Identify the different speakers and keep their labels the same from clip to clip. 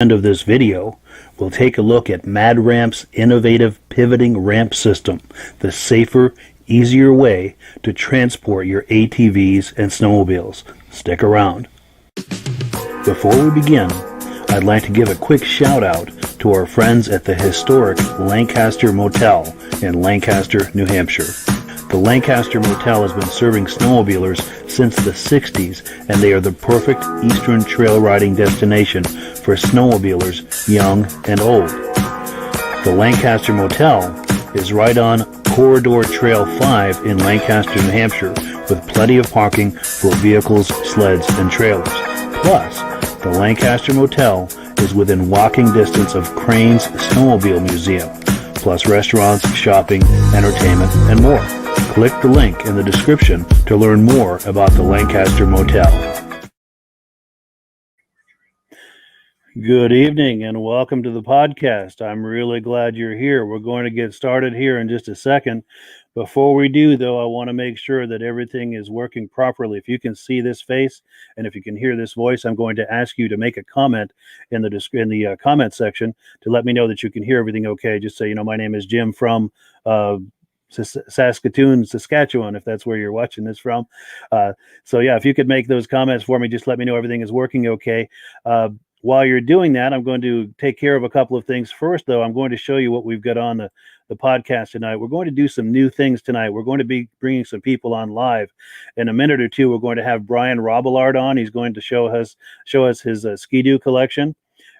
Speaker 1: End of this video, we'll take a look at MadRamp's innovative pivoting ramp system, the safer, easier way to transport your ATVs and snowmobiles. Stick around. Before we begin, I'd like to give a quick shout out to our friends at the historic Lancaster Motel in Lancaster, New Hampshire. The Lancaster Motel has been serving snowmobilers since the 60s, and they are the perfect eastern trail riding destination for snowmobilers young and old. The Lancaster Motel is right on Corridor Trail 5 in Lancaster, New Hampshire, with plenty of parking for vehicles, sleds, and trailers. Plus, the Lancaster Motel is within walking distance of Crane's Snowmobile Museum, plus restaurants, shopping, entertainment, and more. Click the link in the description to learn more about the Lancaster Motel. Good evening and welcome to the podcast. I'm really glad you're here. We're going to get started here in just a second. Before we do, though, I want to make sure that everything is working properly. If you can see this face and if you can hear this voice, I'm going to ask you to make a comment in the comment section to let me know that you can hear everything okay. Just say, my name is Jim from Saskatoon, Saskatchewan, if that's where you're watching this from. So yeah, if you could make those comments for me, just let me know everything is working okay. While you're doing that, I'm going to take care of a couple of things. First, though, I'm going to show you what we've got on the podcast tonight. We're going to do some new things tonight. We're going to be bringing some people on live. In a minute or two, we're going to have Brian Robillard on. He's going to show us his Ski-Doo collection.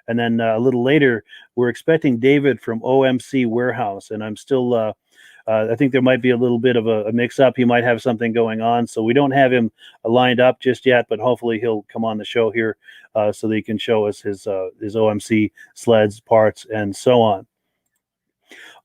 Speaker 1: And then a little later, we're expecting David from OMC Warehouse. And I'm still... I think there might be a little bit of a mix-up. He might have something going on, so we don't have him lined up just yet, but hopefully he'll come on the show here so that he can show us his OMC sleds, parts, and so on.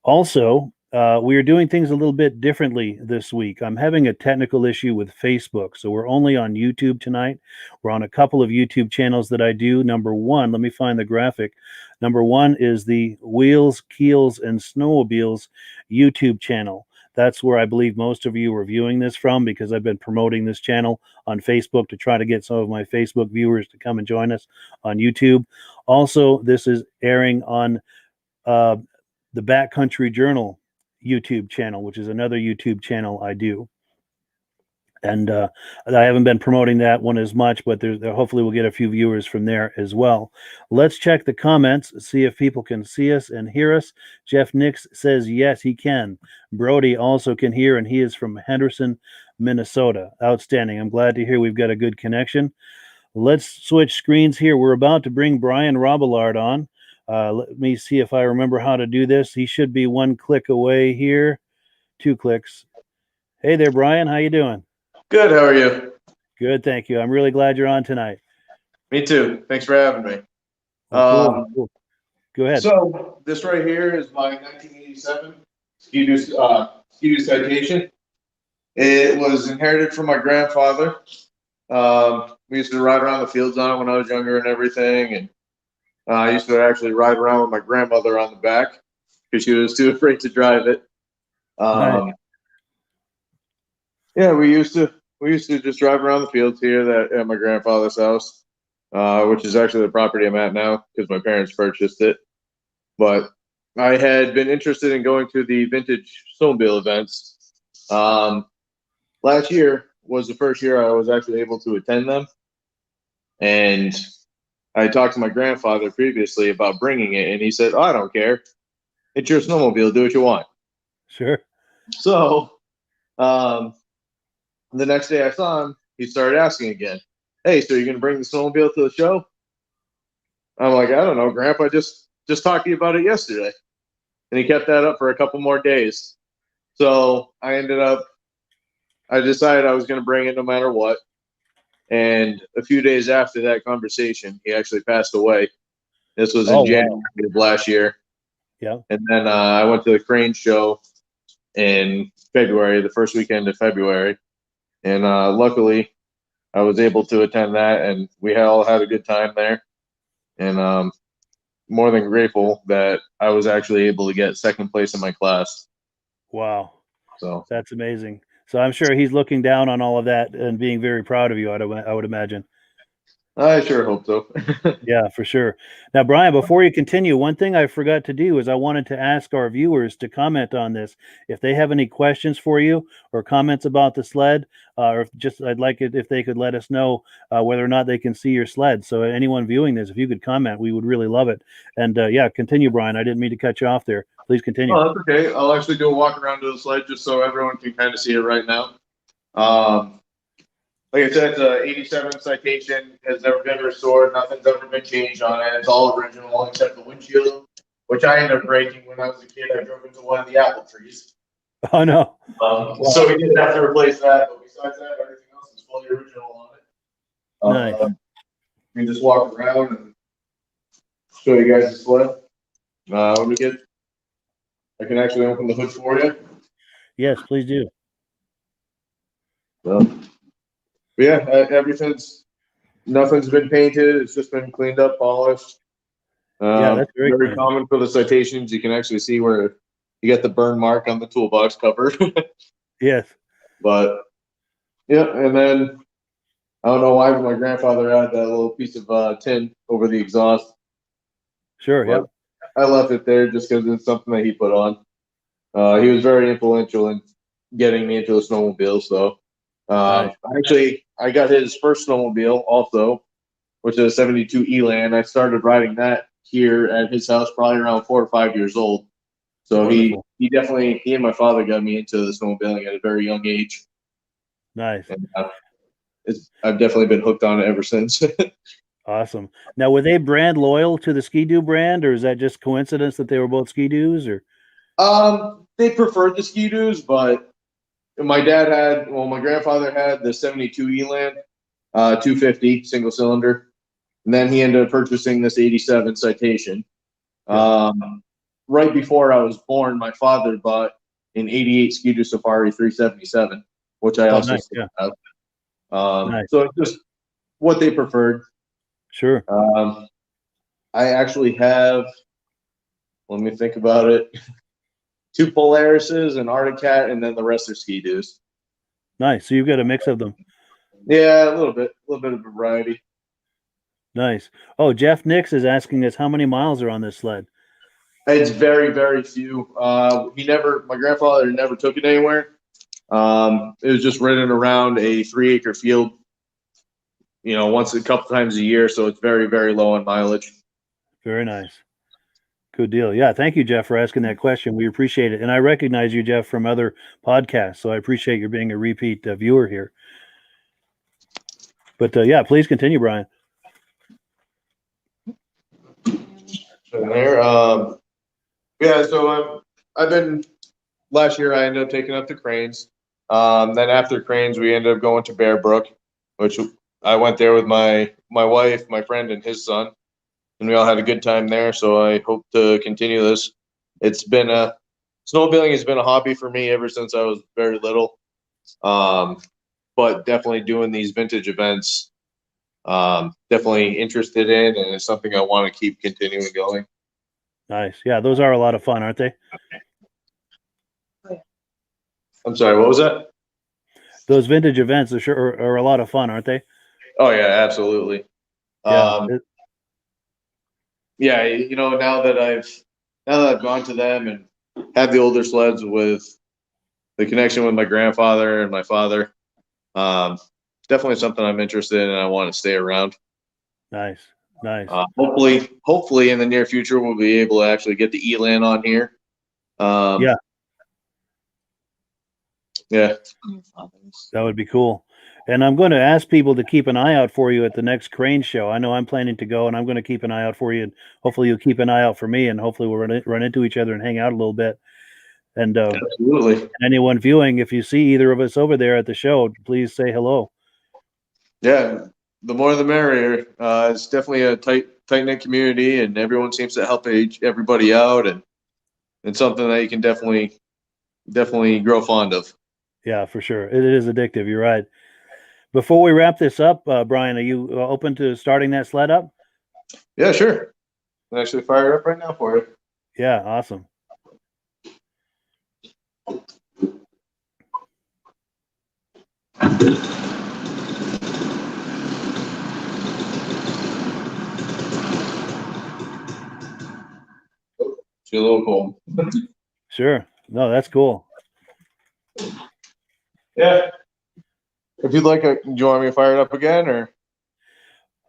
Speaker 1: Also, we are doing things a little bit differently this week. I'm having a technical issue with Facebook, so we're only on YouTube tonight. We're on a couple of YouTube channels that I do. Number one, let me find the graphic. Number one is the Wheels, Keels, and Snowmobiles YouTube channel. That's where I believe most of you are viewing this from, because I've been promoting this channel on Facebook to try to get some of my Facebook viewers to come and join us on YouTube. Also, this is airing on the Backcountry Journal YouTube channel, which is another YouTube channel I do. And I haven't been promoting that one as much, but hopefully we'll get a few viewers from there as well. Let's check the comments, see if people can see us and hear us. Jeff Nix says, yes, he can. Brody also can hear, and he is from Henderson, Minnesota. Outstanding. I'm glad to hear we've got a good connection. Let's switch screens here. We're about to bring Brian Robillard on. Let me see if I remember how to do this. He should be one click away here. 2 clicks. Hey there, Brian. How you doing?
Speaker 2: Good. How are you?
Speaker 1: Good, thank you. I'm really glad you're on tonight.
Speaker 2: Me too. Thanks for having me.
Speaker 1: Well, cool. Go ahead.
Speaker 2: So this right here is my 1987 Ski-Doo Citation. It was inherited from my grandfather. We used to ride around the fields on it when I was younger and everything, and I used to actually ride around with my grandmother on the back because she was too afraid to drive it.
Speaker 1: Nice.
Speaker 2: Yeah, we used to just drive around the fields here at my grandfather's house, which is actually the property I'm at now because my parents purchased it. But I had been interested in going to the vintage snowmobile events. Last year was the first year I was actually able to attend them, and I talked to my grandfather previously about bringing it, and he said, "Oh, I don't care. It's your snowmobile. Do what you want."
Speaker 1: Sure.
Speaker 2: So, the next day I saw him, he started asking again, "Hey, so you're gonna bring the snowmobile to the show?" I'm like, "I don't know, Grandpa. Just talked to you about it yesterday." And he kept that up for a couple more days. So I decided I was going to bring it no matter what. And a few days after that conversation, he actually passed away. This was in January of last year.
Speaker 1: Yeah.
Speaker 2: And then I went to the Crane show in February, the first weekend of February. And luckily, I was able to attend that, and we all had a good time there. And more than grateful that I was actually able to get second place in my class.
Speaker 1: Wow.
Speaker 2: So
Speaker 1: that's amazing. So I'm sure he's looking down on all of that and being very proud of you, I would imagine.
Speaker 2: I sure hope so.
Speaker 1: Yeah, for sure. Now, Brian, before you continue, one thing I forgot to do is I wanted to ask our viewers to comment on this. If they have any questions for you or comments about the sled, or if just I'd like it if they could let us know whether or not they can see your sled. So anyone viewing this, if you could comment, we would really love it. And yeah, continue, Brian. I didn't mean to cut you off there. Please continue.
Speaker 2: Oh, that's okay. I'll actually do a walk around to the sled just so everyone can kind of see it right now. Like I said, it's a 87 Citation, has never been restored. Nothing's ever been changed on it. It's all original except the windshield, which I ended up breaking when I was a kid. I drove into one of the apple trees.
Speaker 1: Oh, no.
Speaker 2: So we did have to replace that. But besides that, everything else is fully original on it.
Speaker 1: Nice.
Speaker 2: We just walk around and show you guys the sled. Let me get. I can actually open the hood for you.
Speaker 1: Yes, please do.
Speaker 2: So, yeah, nothing's been painted. It's just been cleaned up, polished.
Speaker 1: Yeah, that's
Speaker 2: very common for the Citations. You can actually see where you get the burn mark on the toolbox cover.
Speaker 1: Yes.
Speaker 2: But yeah, and then I don't know why, but my grandfather had that little piece of tin over the exhaust.
Speaker 1: Sure. Yeah.
Speaker 2: I left it there just because it's something that he put on. He was very influential in getting me into the snowmobile. So
Speaker 1: Nice.
Speaker 2: I got his first snowmobile also, which is a 72 Elan. I started riding that here at his house probably around 4 or 5 years old. So he and my father got me into the snowmobiling at a very young age.
Speaker 1: Nice.
Speaker 2: And I've definitely been hooked on it ever since.
Speaker 1: Awesome. Now, were they brand loyal to the Ski-Doo brand, or is that just coincidence that they were both Ski-Doos? Or
Speaker 2: they preferred the Ski-Doos, but my grandfather had the 72 Elan, 250 single cylinder, and then he ended up purchasing this 87 Citation. Right before I was born, my father bought an 88 Ski-Doo Safari 377, which I also still have. So it's just what they preferred.
Speaker 1: Sure.
Speaker 2: I actually have, let me think about it, 2 Polarises, an Arctic Cat, and then the rest are Ski-Doos.
Speaker 1: Nice. So you've got a mix of them.
Speaker 2: Yeah, a little bit of a variety.
Speaker 1: Nice. Oh, Jeff Nix is asking us how many miles are on this sled.
Speaker 2: It's very, very few. My grandfather never took it anywhere. It was just ridden around a 3-acre field, once a couple times a year. So it's very, very low on mileage.
Speaker 1: Very nice. Good deal. Yeah. Thank you, Jeff, for asking that question. We appreciate it. And I recognize you, Jeff, from other podcasts. So I appreciate your being a repeat viewer here. But yeah, please continue, Brian.
Speaker 2: So last year I ended up taking up the Cranes. Then after Cranes, we ended up going to Bear Brook. which I went there with my wife, my friend, and his son, and we all had a good time there. So I hope to continue this. Snowmobiling has been a hobby for me ever since I was very little. But definitely doing these vintage events, definitely interested in, and it's something I want to keep continuing going.
Speaker 1: Nice. Yeah, those are a lot of fun, aren't they?
Speaker 2: I'm sorry, what was that?
Speaker 1: Those vintage events are a lot of fun, aren't they?
Speaker 2: Oh yeah, absolutely.
Speaker 1: Yeah.
Speaker 2: Yeah, now that I've gone to them and had the older sleds with the connection with my grandfather and my father, it's definitely something I'm interested in and I want to stay around.
Speaker 1: Nice.
Speaker 2: Hopefully in the near future we'll be able to actually get the Elan on here.
Speaker 1: Yeah.
Speaker 2: Yeah.
Speaker 1: That would be cool. And I'm going to ask people to keep an eye out for you at the next crane show. I know I'm planning to go, and I'm going to keep an eye out for you. And hopefully you'll keep an eye out for me, and hopefully we'll run into each other and hang out a little bit. And
Speaker 2: absolutely.
Speaker 1: Anyone viewing, if you see either of us over there at the show, please say hello.
Speaker 2: Yeah, the more the merrier. It's definitely a tight-knit community, and everyone seems to help everybody out, and it's something that you can definitely grow fond of.
Speaker 1: Yeah, for sure. It is addictive. You're right. Before we wrap this up, Brian, are you open to starting that sled up?
Speaker 2: Yeah, sure. I can actually fire it up right now for you.
Speaker 1: Yeah, awesome.
Speaker 2: She's a little cold.
Speaker 1: Sure. No, that's cool.
Speaker 2: Yeah. If you'd like, do you want me to fire it up again, or?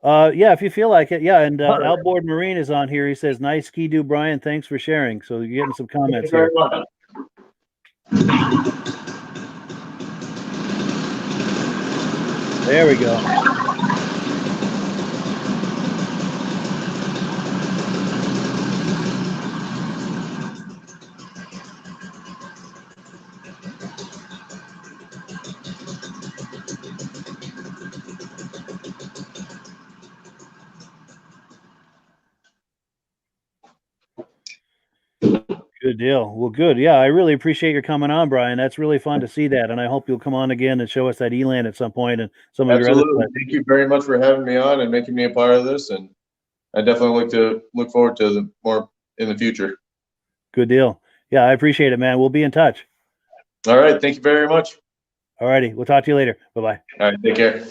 Speaker 1: Yeah, if you feel like it. Yeah, and Outboard Marine is on here. He says, "Nice ski-doo, Brian. Thanks for sharing." So you're getting some comments here. There we go. Good deal. Well, good. Yeah, I really appreciate your coming on, Brian. That's really fun to see that, and I hope you'll come on again and show us that Elan at some point and some of your other.
Speaker 2: Thank you very much for having me on and making me a part of this, and I definitely look forward to more in the future.
Speaker 1: Good deal. Yeah, I appreciate it, man. We'll be in touch.
Speaker 2: All right. Thank you very much.
Speaker 1: All righty. We'll talk to you later. Bye-bye.
Speaker 2: All right. Take care.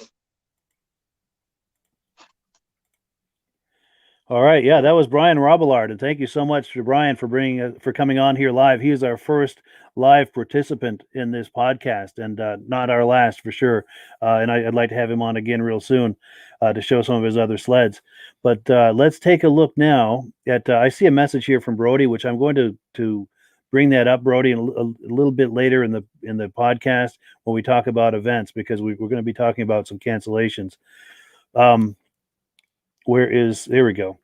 Speaker 1: All right, yeah, that was Brian Robillard, and thank you so much to Brian for coming on here live. He is our first live participant in this podcast, and not our last for sure. And I'd like to have him on again real soon to show some of his other sleds. But let's take a look now at. I see a message here from Brody, which I'm going to bring that up, Brody, a little bit later in the podcast when we talk about events, because we're going to be talking about some cancellations. There we go.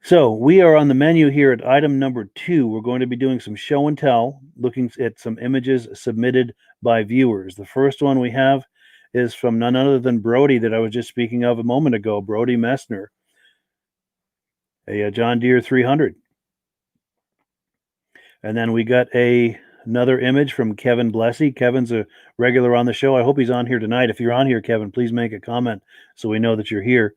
Speaker 1: So we are on the menu here at item number 2. We're going to be doing some show and tell, looking at some images submitted by viewers. The first one we have is from none other than Brody that I was just speaking of a moment ago, Brody Messner, a John Deere 300. And then we got another image from Kevin Blessy. Kevin's a regular on the show. I hope he's on here tonight. If you're on here, Kevin, please make a comment so we know that you're here.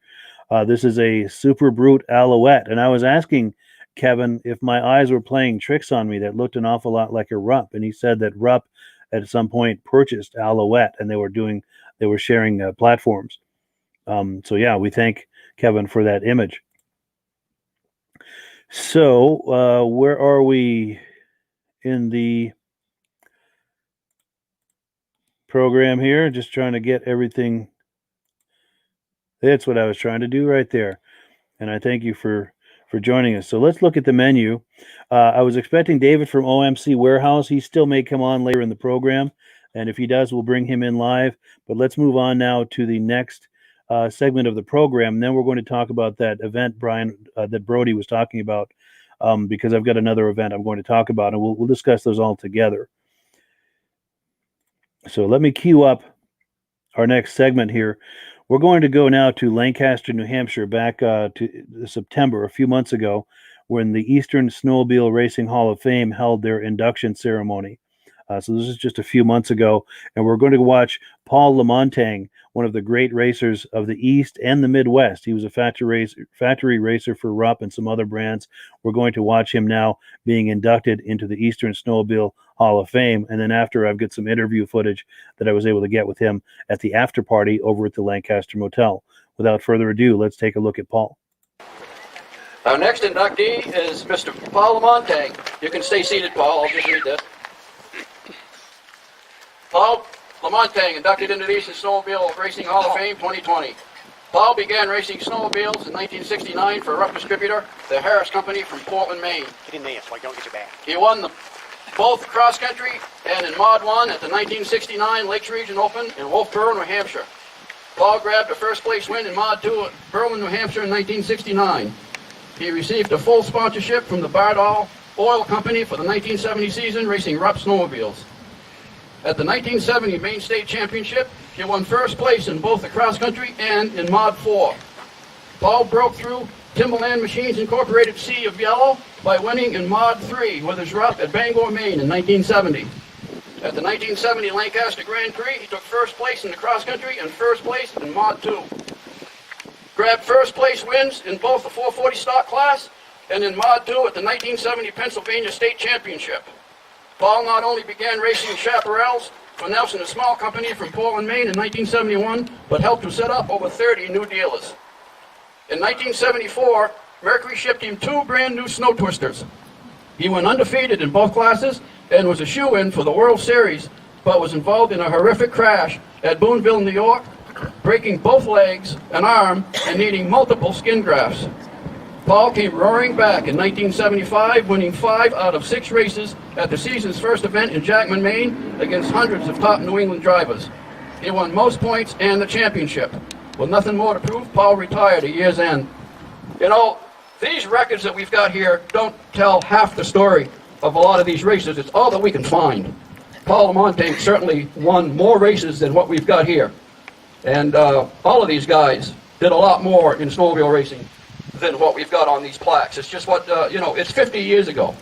Speaker 1: This is a Super Brute Alouette. And I was asking Kevin if my eyes were playing tricks on me that looked an awful lot like a Rupp. And he said that Rupp at some point purchased Alouette and they were sharing platforms. So yeah, we thank Kevin for that image. So where are we in the program here? Just trying to get everything. That's what I was trying to do right there. And I thank you for joining us. So let's look at the menu. I was expecting David from OMC Warehouse. He still may come on later in the program. And if he does, we'll bring him in live. But let's move on now to the next segment of the program. And then we're going to talk about that event, Brian, that Brody was talking about, because I've got another event I'm going to talk about, and we'll discuss those all together. So let me queue up our next segment here. We're going to go now to Lancaster, New Hampshire, back to September, a few months ago, when the Eastern Snowmobile Racing Hall of Fame held their induction ceremony. So this is just a few months ago, and we're going to watch Paul Lamontagne, one of the great racers of the East and the Midwest. He was a factory racer for Rupp and some other brands. We're going to watch him now being inducted into the Eastern Snowmobile Hall of Fame, and then after, I've got some interview footage that I was able to get with him at the after party over at the Lancaster Motel. Without further ado, let's take a look at Paul.
Speaker 3: Our next inductee is Mr. Paul Lamontagne. You can stay seated, Paul. I'll just read this. Paul Lamontagne, inducted into the Eastern Snowmobile Racing Hall of Fame 2020. Paul began racing snowmobiles in 1969 for a Rupp distributor, the Harris Company from Portland, Maine.
Speaker 4: Get in there so I don't get you back.
Speaker 3: He won both cross country and in Mod 1 at the 1969 Lakes Region Open in Wolfboro, New Hampshire. Paul grabbed a first place win in Mod 2 at Berlin, New Hampshire in 1969. He received a full sponsorship from the Bardol Oil Company for the 1970 season racing Rupp snowmobiles. At the 1970 Maine State Championship, he won first place in both the cross country and in Mod 4. Paul broke through Timberland Machines Incorporated Sea of Yellow by winning in Mod 3 with his Rupp at Bangor, Maine in 1970. At the 1970 Lancaster Grand Prix, he took first place in the cross country and first place in Mod 2. Grabbed first place wins in both the 440 stock class and in Mod 2 at the 1970 Pennsylvania State Championship. Paul not only began racing chaparrals for Nelson, a small company from Portland, Maine in 1971, but helped to set up over 30 new dealers. In 1974, Mercury shipped him 2 brand new snow twisters. He went undefeated in both classes and was a shoo-in for the World Series, but was involved in a horrific crash at Boonville, New York, breaking both legs, an arm, and needing multiple skin grafts. Paul came roaring back in 1975, winning 5 out of 6 races at the season's first event in Jackman, Maine, against hundreds of top New England drivers. He won most points and the championship. With nothing more to prove, Paul retired at year's end. You know, these records that we've got here don't tell half the story of a lot of these races. It's all that we can find. Paul Lamontagne certainly won more races than what we've got here. And all of these guys did a lot more in snowmobile racing than what we've got on these plaques. It's just what, it's 50 years ago.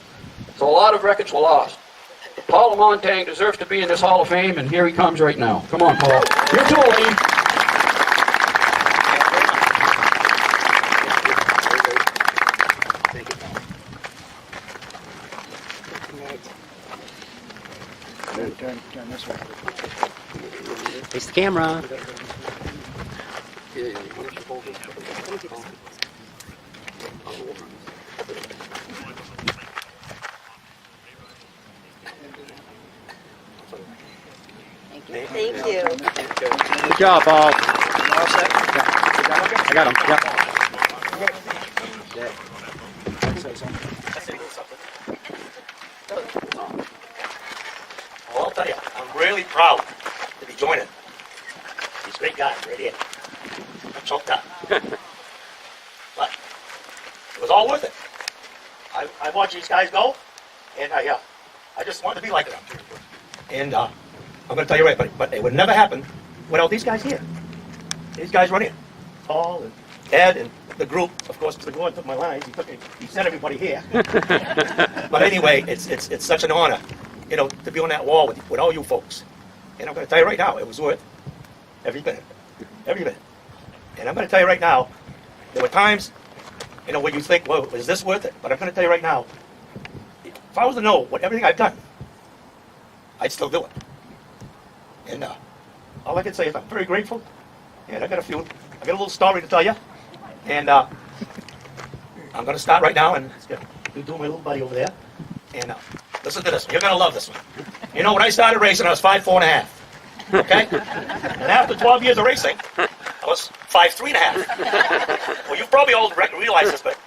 Speaker 3: So a lot of records were lost. Paul Lamontagne deserves to be in this Hall of Fame, and here he comes right now. Come on, Paul. You're too late.
Speaker 4: Turn this way. Face the camera.
Speaker 5: Thank you.
Speaker 4: Good job, Paul. I got him. Yeah.
Speaker 6: Well, I'll tell you, I'm really proud to be joining these great guys right here. I'm choked up. But it was all worth it. I watched these guys go, and I just wanted to be like them. And I'm going to tell you right, but it would never happen without these guys here. These guys right here. Paul and Ed and the group, of course, Mr. Gordon took my lines. He sent everybody here. But anyway, it's such an honor, to be on that wall with all you folks. And I'm going to tell you right now, it was worth every minute. Every minute. And I'm going to tell you right now, there were times, where you think, well, is this worth it? But I'm going to tell you right now, if I was to know what everything I've done, I'd still do it. And all I can say is I'm very grateful. And I got a little story to tell you. And I'm going to start right now and do my little buddy over there. And listen to this one. You're going to love this one. When I started racing, I was 5'4.5". Okay? And after 12 years of racing, I was 5'3.5". Well, you probably all realize this, but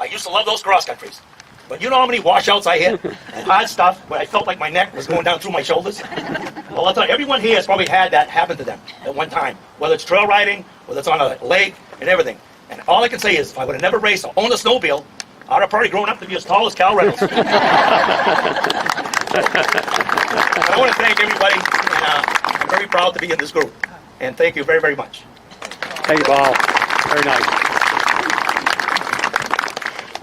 Speaker 6: I used to love those cross countries. But you know how many washouts I hit and hard stuff where I felt like my neck was going down through my shoulders? Well, I'll tell you, everyone here has probably had that happen to them at one time, whether it's trail riding, whether it's on a lake, and everything. And all I can say is, if I would have never raced or owned a snowmobile, I'd have probably grown up to be as tall as Cal Reynolds. But I want to thank everybody, and I'm very proud to be in this group. And thank you very, very much.
Speaker 4: Thank you, Paul. Very nice.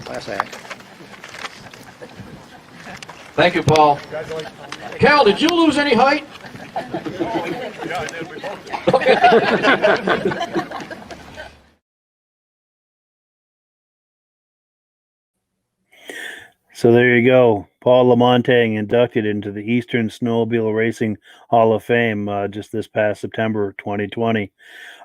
Speaker 4: Class act.
Speaker 3: Thank you, Paul. Cal, did you lose any height?
Speaker 1: So there you go. Paul Lamontagne inducted into the Eastern Snowmobile Racing Hall of Fame just this past September 2020.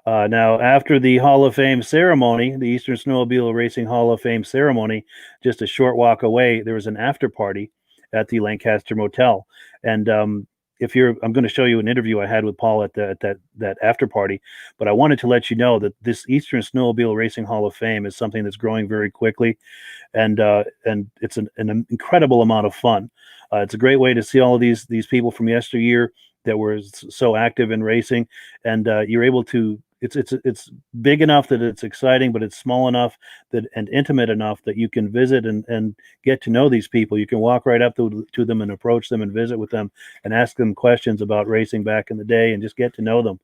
Speaker 1: Now, after the Hall of Fame ceremony, the Eastern Snowmobile Racing Hall of Fame ceremony, just a short walk away, there was an after party at the Lancaster Motel. And I'm going to show you an interview I had with Paul at that after party. But I wanted to let you know that this Eastern Snowmobile Racing Hall of Fame is something that's growing very quickly, and it's an incredible amount of fun. It's a great way to see all of these people from yesteryear that were so active in racing, and you're able to. It's big enough that it's exciting, but it's small enough and intimate enough that you can visit and get to know these people. You can walk right up to them and approach them and visit with them and ask them questions about racing back in the day and just get to know them.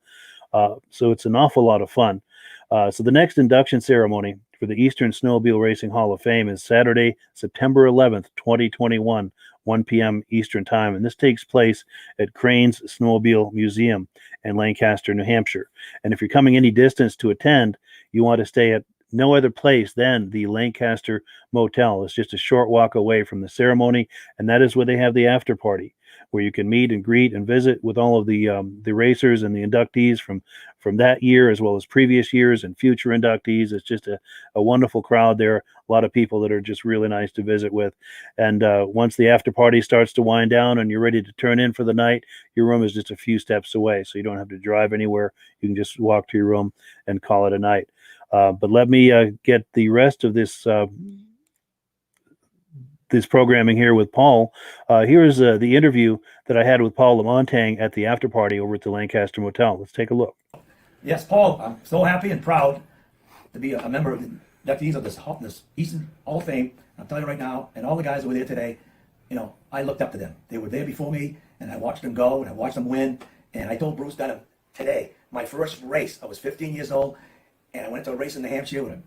Speaker 1: So it's an awful lot of fun. So the next induction ceremony for the Eastern Snowmobile Racing Hall of Fame is Saturday, September 11th, 2021, 1 p.m. Eastern Time. And this takes place at Crane's Snowmobile Museum in Lancaster, New Hampshire. And if you're coming any distance to attend, you want to stay at no other place than the Lancaster Motel. It's just a short walk away from the ceremony, and that is where they have the after party, where you can meet and greet and visit with all of the racers and the inductees from that year, as well as previous years and future inductees. It's just a wonderful crowd there. A lot of people that are just really nice to visit with. And once the after party starts to wind down and you're ready to turn in for the night, your room is just a few steps away, so you don't have to drive anywhere. You can just walk to your room and call it a night. But let me get the rest of this programming here with Paul. Here's the interview that I had with Paul Lamontagne at the after party over at the Lancaster Motel. Let's take a look.
Speaker 7: Yes, Paul, I'm so happy and proud to be a member of the inductees of this Eastern Hall of Fame. I'm telling you right now, and all the guys that were there today, I looked up to them. They were there before me, and I watched them go, and I watched them win. And I told Bruce Dunham today, my first race, I was 15 years old, and I went to a race in New Hampshire with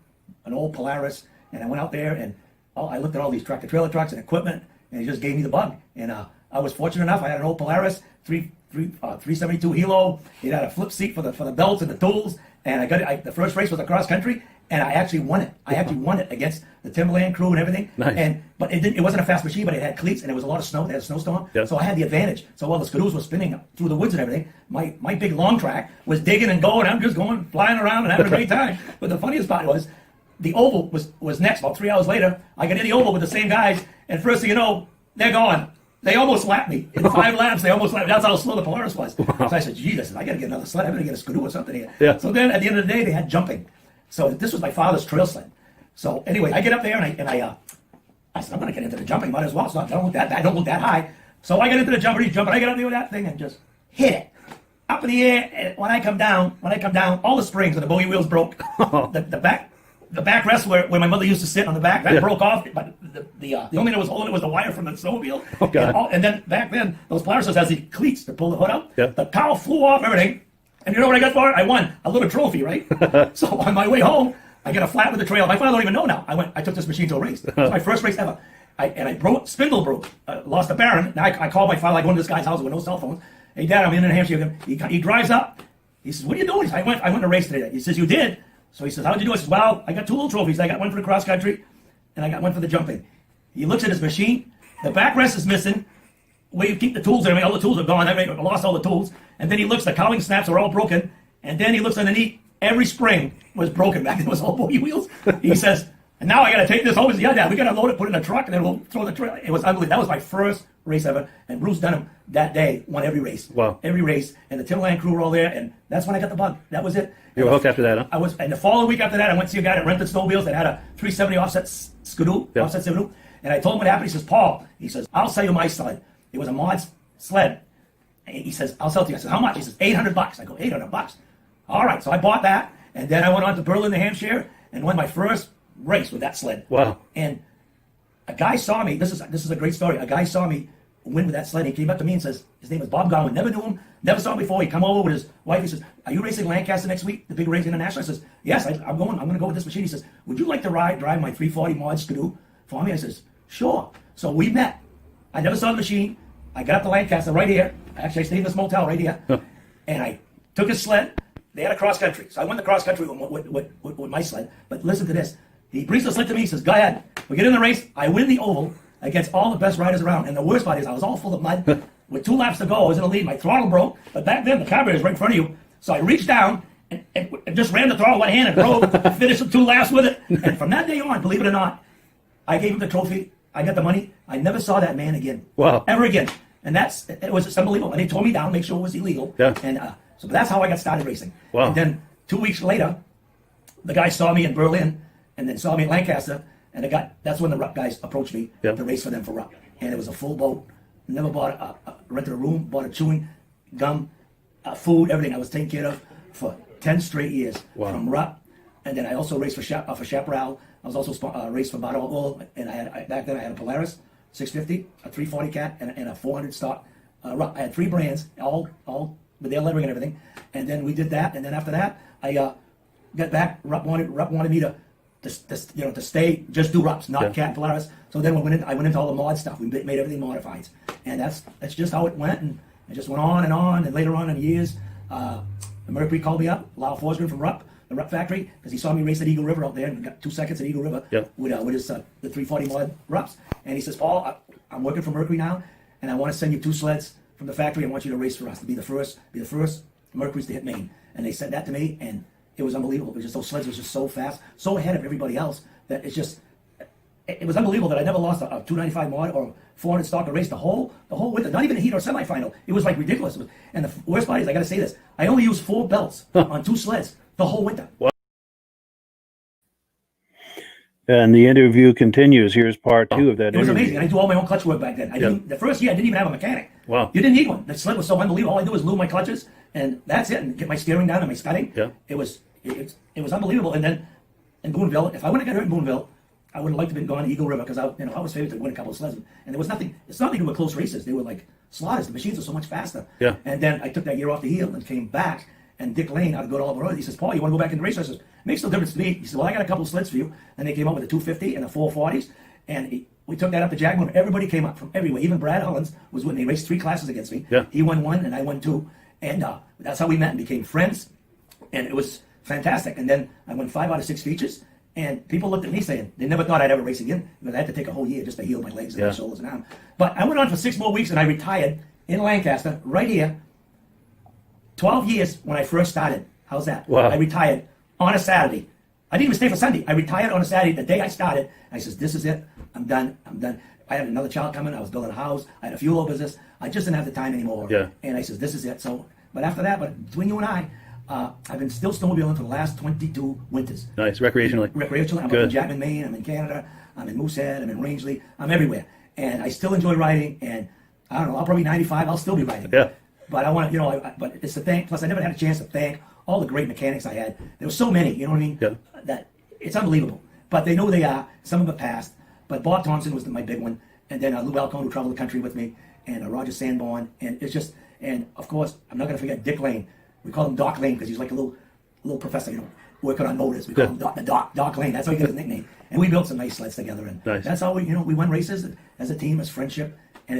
Speaker 7: an old Polaris, and I went out there, and I looked at all these tractor-trailer trucks and equipment, and it just gave me the bug. And I was fortunate enough. I had an old Polaris, 372 Hilo. It had a flip seat for the belts and the tools. And I got it. The first race was across country, and I actually won it. I actually won it against the Timberland crew and everything.
Speaker 1: Nice.
Speaker 7: But it wasn't a fast machine, but it had cleats, and there was a lot of snow. They had a snowstorm,
Speaker 1: Yep.
Speaker 7: so I had the advantage. So while the skidoos were spinning through the woods and everything, my big long track was digging and going. I'm just going, flying around and having a great time. But the funniest part was, the oval was next. About 3 hours later, I got in the oval with the same guys, and first thing you know, they're gone. They almost lapped me. In 5 laps, they almost lapped me. That's how slow the Polaris was. So I said, Jesus, I got to get another sled. I better get a skidoo or something here.
Speaker 1: Yeah.
Speaker 7: So then at the end of the day, they had jumping. So this was my father's trail sled. So anyway, I get up there and I said, I'm going to get into the jumping. Might as well. I don't look that high. So I get into the jumper. He's jumping. I get up there with that thing and just hit it up in the air. And when I come down, all the springs and the bogey wheels broke. The backrest where my mother used to sit on the back, that broke off. But the only thing that was holding it was the wire from the snowmobile.
Speaker 1: Oh, God.
Speaker 7: And then back then, those Polarises has these cleats to pull the hood up.
Speaker 1: Yeah.
Speaker 7: The cowl flew off, everything. And you know what I got for it? I won a little trophy, right? So on my way home, I got a flat with the trail. My father don't even know now. I took this machine to a race. It was my first race ever. Spindle broke. Lost a Baron. Now I called my father. I go into this guy's house with no cell phones. Hey, Dad, I'm in New Hampshire. He drives up. He says, what are you doing? He says, I went to race today. He says, you did? So he says, how'd you do? I says, well, I got 2 little trophies. I got one for the cross country, and I got one for the jumping. He looks at his machine. The backrest is missing. Where you keep the tools and everything, all the tools are gone. I lost all the tools. And then he looks, the cowling snaps are all broken. And then he looks underneath. Every spring was broken back. It was all bogey wheels. He says, and now I got to take this home. Yeah, Dad, we got to load it, put it in a truck, and then we'll throw the trailer. It was unbelievable. That was my first race ever. And Bruce Dunham that day won every race.
Speaker 1: Wow.
Speaker 7: Every race. And the Timberland crew were all there. And that's when I got the bug. That was it.
Speaker 1: You were hooked after that, huh?
Speaker 7: And the following week after that, I went to see a guy that rented snowmobiles that had a 370 offset skidoo,
Speaker 1: Yeah.
Speaker 7: offset skidoo. And I told him what happened. He says, Paul, I'll sell you my sled. It was a mod sled. He says, I'll sell it to you. I said, how much? He says, $800. I go, $800. All right. So I bought that. And then I went on to Berlin, New Hampshire, and won my first race with that sled.
Speaker 1: Wow.
Speaker 7: And a guy saw me. This is a great story. A guy saw me win with that sled. He came up to me and says, his name is Bob Gowan. Never knew him, never saw him before. He come over with his wife. He says, "Are you racing Lancaster next week, the big race international?" I says, "Yes, I'm going to go with this machine." He says, "Would you like to drive my 340 mod Skidoo for me?" I says, "Sure." So we met. I never saw the machine. I got up to Lancaster right here. Actually, I stayed in this motel right here. And I took his sled. They had a cross country. So I went to cross country with my sled. But listen to this. He brings the sled to me. He says, "Go ahead. We get in the race. I win the oval against all the best riders around." And the worst part is I was all full of mud. With 2 laps to go, I was in the lead. My throttle broke. But back then, the carburetor is right in front of you. So I reached down and just ran the throttle one hand and drove. Finished the 2 laps with it. And from that day on, believe it or not, I gave him the trophy. I got the money. I never saw that man again.
Speaker 1: Wow.
Speaker 7: Ever again. And it was unbelievable. And they tore me down, make sure it was illegal.
Speaker 1: Yeah.
Speaker 7: And so that's how I got started racing.
Speaker 1: Wow.
Speaker 7: And then 2 weeks later, the guy saw me in Berlin and then saw me in Lancaster. And that's when the Rupp guys approached me
Speaker 1: Yeah.
Speaker 7: to race for them for Rupp. And it was a full boat. Never bought rented a room, bought a chewing gum, food, everything. I was taken care of for 10 straight years from Rupp. And then I also raced for Chaparral. I was also raced for Bottle Oil. And back then I had a Polaris 650, a 340 cat, and a 400 stock. Rupp. I had 3 brands, all with their lettering and everything. And then we did that. And then after that, I got back. Rupp wanted me to stay, just do Rupps, not cat and Polaris. So then I went into all the mod stuff. We made everything modified. And that's just how it went. And it just went on. And later on in the years, Mercury called me up, Lyle Forsgren from Rupp, the Rupp factory, because he saw me race at Eagle River out there and got 2 seconds at Eagle River with his the 340 mod Rupps. And he says, "Paul, I'm working for Mercury now, and I want to send you 2 sleds from the factory. I want you to race for us, to be the first Mercury's to hit Maine." And they said that to me, and it was unbelievable. It was just, those sleds was just so fast, so ahead of everybody else, that it was unbelievable that I never lost a 295 mod or 400 stock to race the whole winter, not even a heat or semifinal. It was like ridiculous. And the worst part is, I got to say this, I only used 4 belts on 2 sleds the whole winter.
Speaker 1: And the interview continues. Here's part 2 of that.
Speaker 7: It was
Speaker 1: interview.
Speaker 7: amazing. And I do all my own clutch work back then. The first year I didn't even have a mechanic.
Speaker 1: Wow.
Speaker 7: You didn't need one. The sled was so unbelievable. All I do was lube my clutches, and that's it, and get my steering down and my scudding.
Speaker 1: Yeah.
Speaker 7: It was unbelievable. And then in Boonville, if I wouldn't have got hurt in Boonville, I would have liked to have been gone to Eagle River, because I was favored to win a couple of sleds. And there was nothing. It's not like they were close races. They were like slaughters. The machines were so much faster.
Speaker 1: Yeah.
Speaker 7: And then I took that year off the heel and came back. And Dick Lane out of Good Albert Road, he says, "Paul, you want to go back in the race?" I says, "Makes no difference to me." He said, "Well, I got a couple of sleds for you." And they came up with the 250 and the 440s. And we took that up to Jaguar. Everybody came up from everywhere. Even Brad Hollins was with me. He raced 3 classes against me.
Speaker 1: Yeah.
Speaker 7: He won 1 and I won 2. And that's how we met and became friends. And it was fantastic. And then I won 5 out of 6 features. And people looked at me saying they never thought I'd ever race again, because I had to take a whole year just to heal my legs and my shoulders and arms. But I went on for 6 more weeks and I retired in Lancaster, right here. 12 years when I first started. How's that?
Speaker 1: Wow.
Speaker 7: I retired on a Saturday. I didn't even stay for Sunday. I retired on a Saturday, the day I started. I says, "This is it. I'm done. I had another child coming. I was building a house. I had a fuel oil business. I just didn't have the time anymore."
Speaker 1: Yeah.
Speaker 7: And I says, "This is it." So, but after that, between you and I, I've been still snowmobiling for the last 22 winters.
Speaker 1: Nice. Recreationally.
Speaker 7: Recreationally. I'm up
Speaker 1: Good.
Speaker 7: in Jackman, Maine. I'm in Canada. I'm in Moosehead. I'm in Rangeley. I'm everywhere. And I still enjoy riding. And I don't know, I'll probably be 95. I'll still be riding.
Speaker 1: Yeah.
Speaker 7: But I want to, but it's to thank, plus I never had a chance to thank all the great mechanics I had. There were so many, you know what I mean?
Speaker 1: Yeah.
Speaker 7: That it's unbelievable. But they know who they are. Some of them passed. But Bob Thompson was my big one. And then Lou Alcone, who traveled the country with me. And Roger Sanborn. And it's just, and of course, I'm not going to forget Dick Lane. We call him Doc Lane because he's like a little professor, working on motors. We call him Doc Lane. That's how he got his nickname. And we built some nice sleds together. And
Speaker 1: Nice.
Speaker 7: that's how we won races as a team, as friendship. And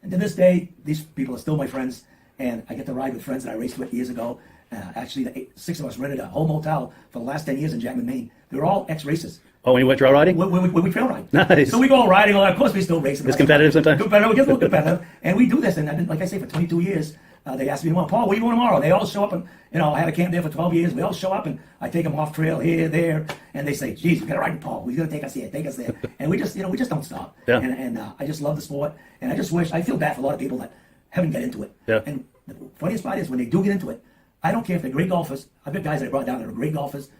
Speaker 7: and to this day, these people are still my friends. And I get to ride with friends that I raced with years ago. Actually, 6 of us rented a whole motel for the last 10 years in Jackman, Maine. They were all ex-racers.
Speaker 1: Oh, when you went trail riding?
Speaker 7: When we trail ride.
Speaker 1: Nice.
Speaker 7: So we go riding, of course we still race.
Speaker 1: It's competitive sometimes?
Speaker 7: Competitive, it gets a little competitive. And we do this, and I've been, like I say, for 22 years. They asked me, "Well, Paul, where are you going tomorrow?" They all show up, and I had a camp there for 12 years. We all show up, and I take them off trail here, there, and they say, "Geez, we got to ride with Paul. He's going to take us here, take us there." And we just don't stop.
Speaker 1: Yeah.
Speaker 7: And I just love the sport, and I feel bad for a lot of people that haven't got into it.
Speaker 1: Yeah.
Speaker 7: And the funniest part is when they do get into it, I don't care if they're great golfers. I've got guys that I brought down that are great golfers,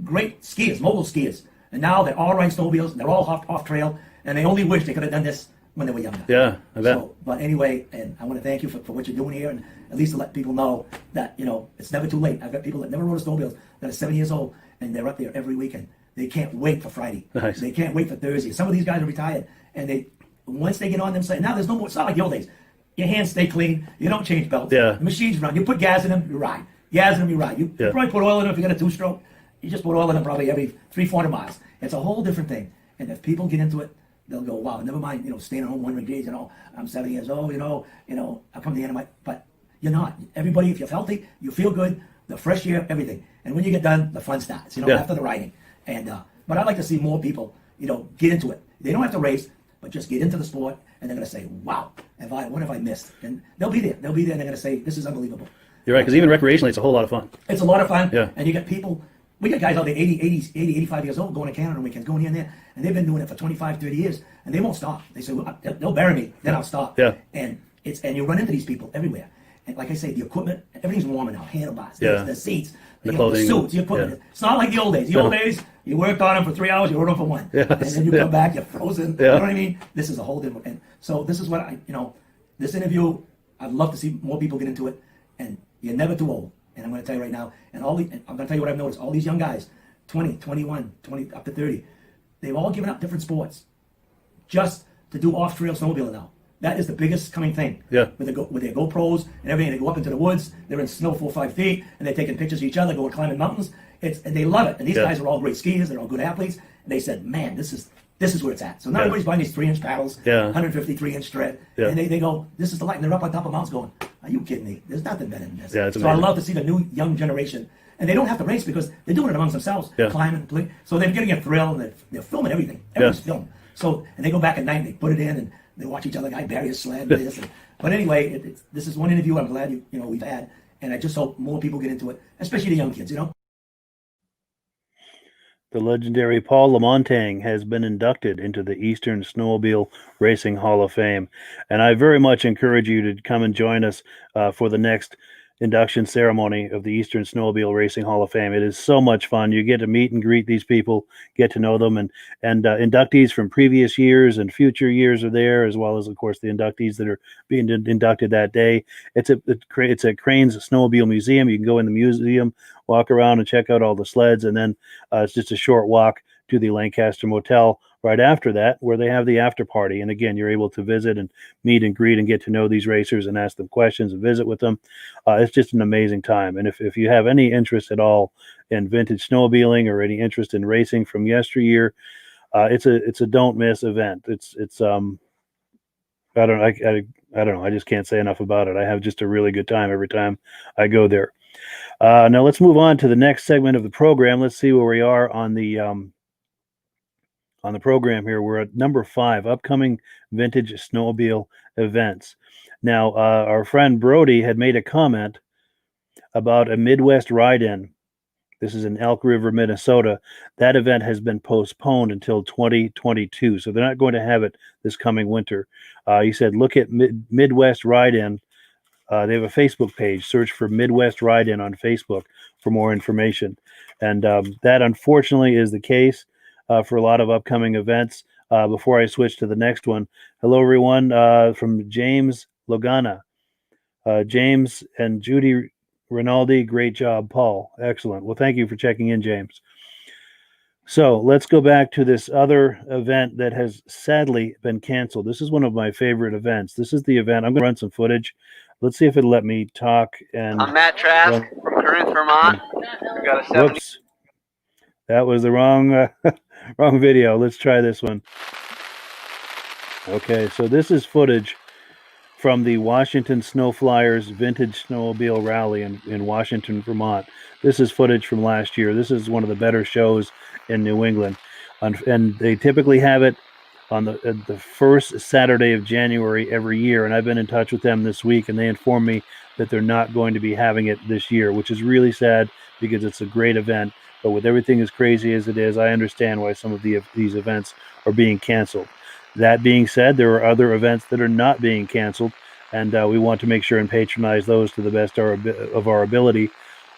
Speaker 7: great skiers, mogul skiers, and now they're all riding snowmobiles, and they're all off trail, and they only wish they could have done this when they were younger.
Speaker 1: Yeah, I bet.
Speaker 7: So, but anyway, and I want to thank you for what you're doing here, and at least to let people know that, it's never too late. I've got people that never rode a snowmobile that are 7 years old, and they're up there every weekend. They can't wait for Friday.
Speaker 1: Nice.
Speaker 7: They can't wait for Thursday. Some of these guys are retired, and once they get on them, now there's no more. It's not like the old days. Your hands stay clean. You don't change belts.
Speaker 1: Yeah.
Speaker 7: The machines run. You put gas in them, you ride. Gas in them, you ride. You probably put oil in them if you got a two-stroke. You just put oil in them probably every 300-400 miles. It's a whole different thing. And if people get into it, they'll go, wow, never mind, staying at home 100 days, I'm 7 years old, I come to the end of my, but you're not. Everybody, if you're healthy, you feel good, the fresh air, everything. And when you get done, the fun starts, after the riding. And, but I'd like to see more people, get into it. They don't have to race, but just get into the sport, and they're going to say, wow, what have I missed? And they'll be there, and they're going to say, this is unbelievable.
Speaker 1: You're right, because even recreationally, it's a whole lot of fun.
Speaker 7: It's a lot of fun,
Speaker 1: Yeah.
Speaker 7: and you get people, we got guys out there 80, 85 years old going to Canada on weekends, going here and there, and they've been doing it for 25, 30 years, and they won't stop. They say, well, they'll bury me, then I'll stop.
Speaker 1: Yeah.
Speaker 7: And you run into these people everywhere. And like I say, the equipment, everything's warmer now, handlebars,
Speaker 1: Yeah.
Speaker 7: the seats,
Speaker 1: The
Speaker 7: the
Speaker 1: clothing,
Speaker 7: suits, the equipment.
Speaker 1: yeah.
Speaker 7: It's not like the old days. The old days, you worked on them for 3 hours, you rode them for one.
Speaker 1: Yes.
Speaker 7: And then you come back, you're frozen.
Speaker 1: Yeah.
Speaker 7: You know what I mean? This is a whole different, and so this is what this interview, I'd love to see more people get into it, and you're never too old. And I'm going to tell you right now, and I'm going to tell you what I've noticed, all these young guys, 20, 21, 20, up to 30, they've all given up different sports just to do off-trail snowmobiling now. That is the biggest coming thing.
Speaker 1: Yeah.
Speaker 7: With their GoPros and everything, they go up into the woods, they're in snow 4 or 5 feet, and they're taking pictures of each other, going climbing mountains. And they love it. And these
Speaker 1: Yeah.
Speaker 7: guys are all great skiers, they're all good athletes. And they said, man, this is where it's at. So now
Speaker 1: Yeah.
Speaker 7: everybody's buying these 3-inch paddles,
Speaker 1: Yeah.
Speaker 7: 153-inch thread,
Speaker 1: Yeah.
Speaker 7: and they go, this is the light. And they're up on top of mountains going, are you kidding me? There's nothing better than this.
Speaker 1: Yeah, it's
Speaker 7: so I
Speaker 1: amazing.
Speaker 7: love to see the new young generation. And they don't have to race because they're doing it amongst themselves,
Speaker 1: Yeah.
Speaker 7: climbing, playing. So they're getting a thrill, and they're filming everything. Everything's filmed. So, and they go back at night and they put it in, and they watch each other guy bury his sled. And this. But anyway, this is one interview I'm glad we've had, and I just hope more people get into it, especially the young kids.
Speaker 1: The legendary Paul Lamontagne has been inducted into the Eastern Snowmobile Racing Hall of Fame, and I very much encourage you to come and join us for the next induction ceremony of the Eastern Snowmobile Racing Hall of Fame. It is so much fun. You get to meet and greet these people, get to know them, and inductees from previous years and future years are there, as well as, of course, the inductees that are being inducted that day. It's at Crane's Snowmobile Museum. You can go in the museum, walk around and check out all the sleds, and then it's just a short walk to the Lancaster Motel right after that, where they have the after party. And again, you're able to visit and meet and greet and get to know these racers and ask them questions and visit with them. It's just an amazing time. And if you have any interest at all in vintage snowmobiling or any interest in racing from yesteryear, it's a don't miss event. It's I don't know. I just can't say enough about it. I have just a really good time every time I go there. Now let's move on to the next segment of the program. Let's see where we are on the program here. We're at number 5, upcoming vintage snowmobile events. Now, our friend Brody had made a comment about a Midwest ride-in. This is in Elk River, Minnesota. That event has been postponed until 2022, so they're not going to have it this coming winter. He said, look at Midwest Ride-In. They have a Facebook page. Search for Midwest Ride-In on Facebook for more information. And that, unfortunately, is the case for a lot of upcoming events. Before I switch to the next one, hello, everyone, from James Logana. James and Judy Rinaldi, great job, Paul. Excellent. Well, thank you for checking in, James. So let's go back to this other event that has sadly been canceled. This is one of my favorite events. This is the event. I'm going to run some footage. Let's see if it'll let me talk. And
Speaker 8: I'm Matt Trask from Corinth, Vermont. We got a 70.
Speaker 1: Whoops. That was the wrong wrong video. Let's try this one. Okay, so this is footage from the Washington Snow Flyers Vintage Snowmobile Rally in Washington, Vermont. This is footage from last year. This is one of the better shows in New England. And they typically have it on the first Saturday of January every year. And I've been in touch with them this week, and they informed me that they're not going to be having it this year, which is really sad because it's a great event. But with everything as crazy as it is, I understand why some of these events are being canceled. That being said, there are other events that are not being canceled, and we want to make sure and patronize those to the best of our ability,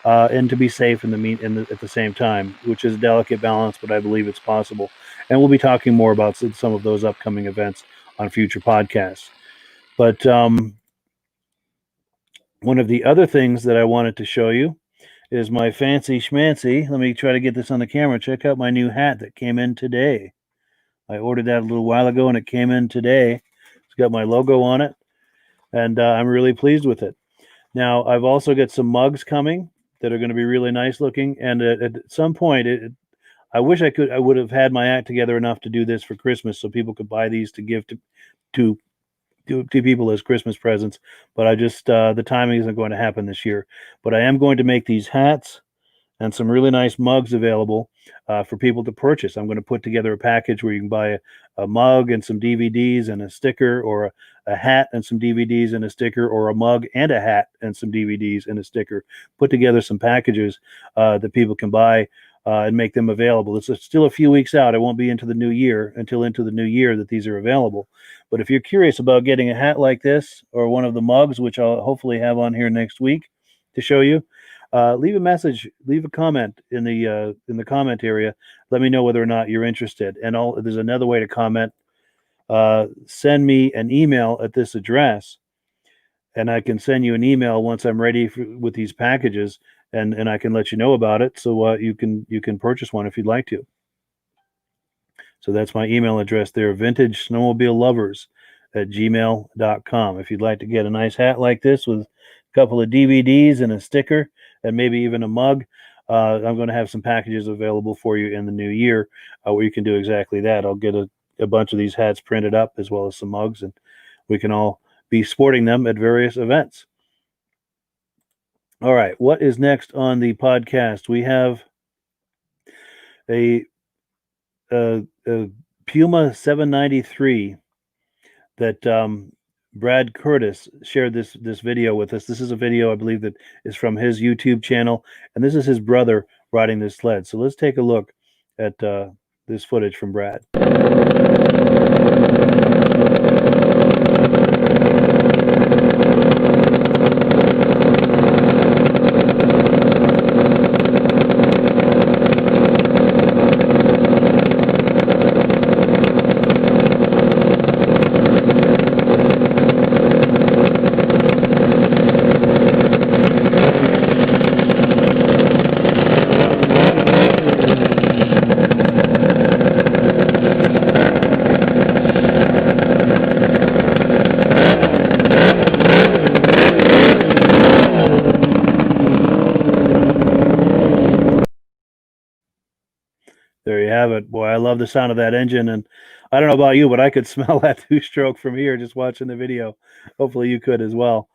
Speaker 1: and to be safe at the same time, which is a delicate balance, but I believe it's possible. And we'll be talking more about some of those upcoming events on future podcasts. But one of the other things that I wanted to show you is my fancy schmancy. Let me try to get this on the camera. Check out my new hat that came in today. I ordered that a little while ago, and it came in today. It's got my logo on it, and I'm really pleased with it. Now, I've also got some mugs coming that are going to be really nice looking, and at some point, I wish I would have had my act together enough to do this for Christmas so people could buy these to give to people as Christmas presents, but I just the timing isn't going to happen this year. But I am going to make these hats and some really nice mugs available for people to purchase. I'm going to put together a package where you can buy a mug and some DVDs and a sticker, or a hat and some DVDs and a sticker, or a mug and a hat and some DVDs and a sticker. Put together some packages that people can buy and make them available. It's still a few weeks out. It won't be until into the new year that these are available. But if you're curious about getting a hat like this, or one of the mugs, which I'll hopefully have on here next week to show you, leave a message, leave a comment in the comment area. Let me know whether or not you're interested. And there's another way to comment. Send me an email at this address, and I can send you an email once I'm ready with these packages. And I can let you know about it, so you can purchase one if you'd like to. So that's my email address there, Vintage Snowmobile Lovers at gmail.com. If you'd like to get a nice hat like this with a couple of DVDs and a sticker and maybe even a mug, I'm going to have some packages available for you in the new year where you can do exactly that. I'll get a bunch of these hats printed up, as well as some mugs, and we can all be sporting them at various events. All right, what is next on the podcast? We have a Puma 793 that Brad Curtis shared this video with us. This is a video, I believe, that is from his YouTube channel, and this is his brother riding this sled. So let's take a look at this footage from Brad. There you have it. Boy, I love the sound of that engine, and I don't know about you, but I could smell that two-stroke from here just watching the video. Hopefully you could as well.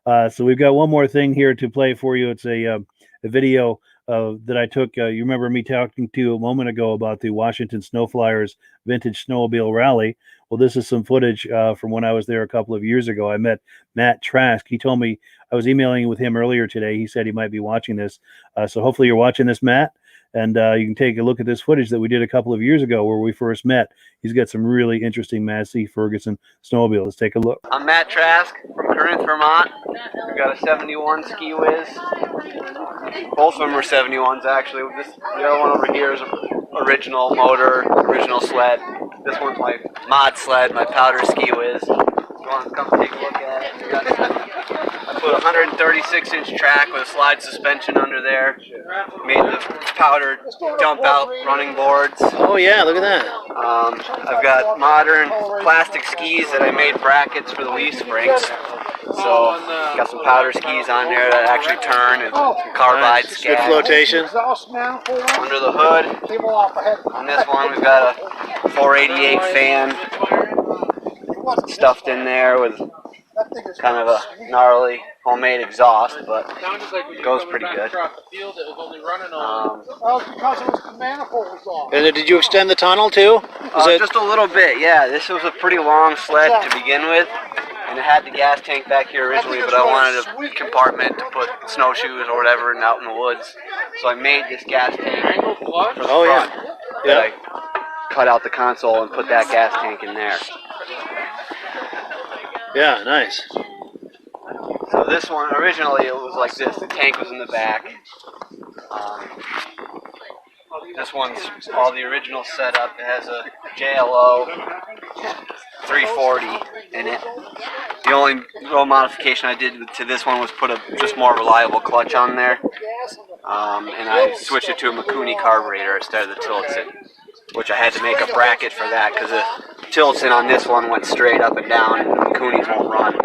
Speaker 1: So we've got one more thing here to play for you. It's a video that I took. You remember me talking to you a moment ago about the Washington Snowflyers Vintage Snowmobile Rally. Well, this is some footage from when I was there a couple of years ago. I met Matt Trask. He told me, I was emailing with him earlier today. He said he might be watching this. So hopefully you're watching this, Matt. And you can take a look at this footage that we did a couple of years ago where we first met. He's got some really interesting Massey Ferguson snowmobile. Let's take a look.
Speaker 8: I'm Matt Trask from Corinth, Vermont. We've got a 71 Ski Whiz. Both of them are 71s actually. The other one over here is an original motor, original sled. This one's my mod sled, my powder Ski Whiz. If you want to come take a look at it. I put a 136-inch track with a slide suspension under there. Made the powder dump out running boards.
Speaker 1: Oh yeah, look at that.
Speaker 8: I've got modern plastic skis that I made brackets for the leaf springs. So got some powder skis on there that actually turn, and carbide scat.
Speaker 1: Good flotation.
Speaker 8: Under the hood, on this one we've got a 488 fan stuffed in there with kind of a gnarly homemade exhaust, but it goes pretty good.
Speaker 1: And did you extend the tunnel too?
Speaker 8: Just a little bit, yeah. This was a pretty long sled to begin with, and it had the gas tank back here originally, but I wanted a compartment to put snowshoes or whatever and out in the woods. So I made this gas tank for the front.
Speaker 1: Yeah.
Speaker 8: I cut out the console and put that gas tank in there.
Speaker 1: Yeah, nice.
Speaker 8: So this one, originally it was like this. The tank was in the back. This one's all the original setup. It has a JLO 340 in it. The only real modification I did to this one was put a just more reliable clutch on there. And I switched it to a Mikuni carburetor instead of the Tillotson. which I had to make a bracket for that because the tilts in on this one went straight up and down, and the Coonies won't run